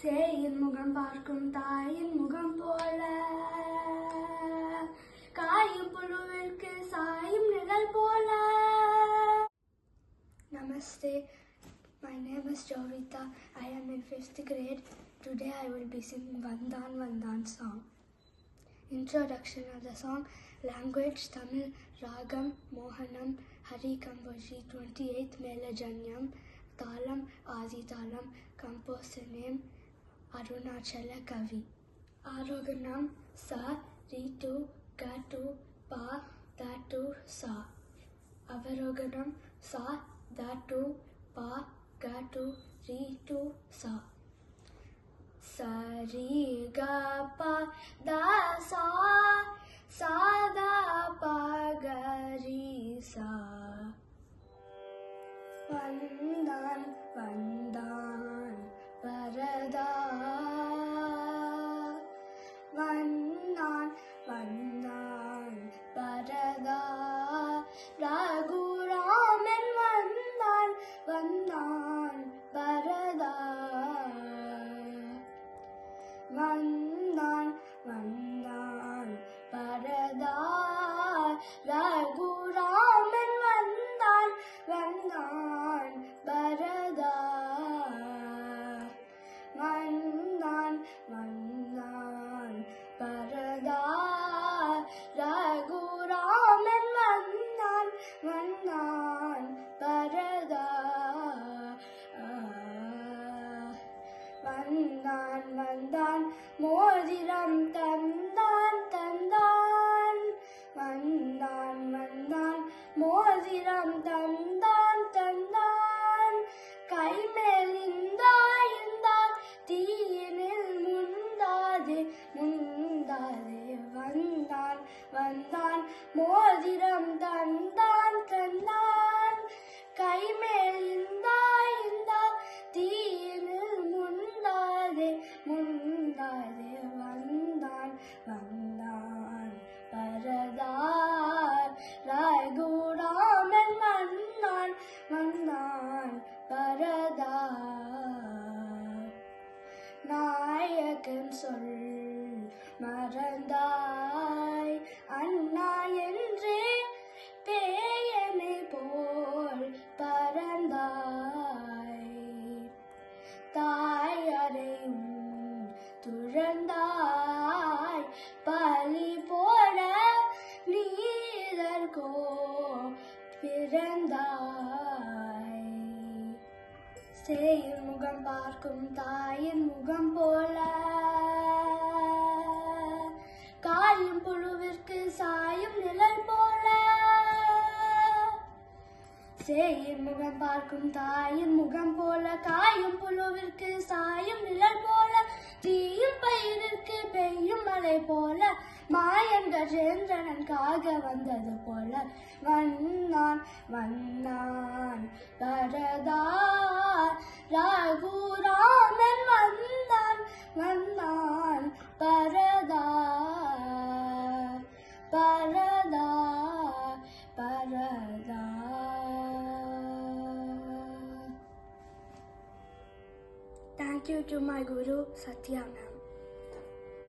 சேயின் முகம் பார்க்கும் தாயின் முகம் போல காயும் புழுவிற்கு சாயும் நிழல் போல. Namaste, my name is Jovita. I am in 5th grade. Today I will be singing Vandan Vandan song. Introduction of the song. Language Tamil. Ragam Mohanam. Hari Kamboji 28th Melajanyam. Talam Adi Talam. Composer name Arunachala Kavi. Aroganam Sa Ritu Gatu Pa Datu Sa. Avaroganam Sa Datu Pa Gatu Ritu Sa. Sari ga pa da sa sa da pa ga ri sa. Vandan Vandan Varada. Vandan Vandan Varada. Raguraman Vandan Vandan Varada. Vandan Vandan Varada. Raguraman Vandan Vandan Varada. Vandan Vandan Varada. Raguraman Vandan Vandan Varada. Vandan Vandan Modiram Tandan Tandan. Vandan Vandan Modiram Tandan Tandan. Kaimel inda inda teenil mundade mundade. Vandan Vandan Modiram Tandan Tandan. Kaimel inda inda teenil mundade mundade. Vandan Vandan Varadar Raguraman Vandan Vandan Varadar. நாயகன் சொல் மறந்தாய் அண்ணா என்றே பேயனை போல் பறந்தாய். தாயரையும் துறந்தாய் பலி போட நீதற்கோ பிறந்தாய். சேயின் முகம் பார்க்கும் தாயின் முகம் போல காயும் புழுவிற்கு சாயும் நிழல் போல. சேயின் முகம் பார்க்கும் தாயின் முகம் போல காயும் புழுவிற்கு சாயும் நிழல் போல. தீயும் பயிருக்கு பெய்யும் மழை போல மாயன் கஜேந்திரன் காக வந்தது போல. வந்தான் வந்தான் பரதார் ரகுராமன் வந்தான் வந்தான் பரதார் பரதார் பரதார். Thank you to my Guru Satya.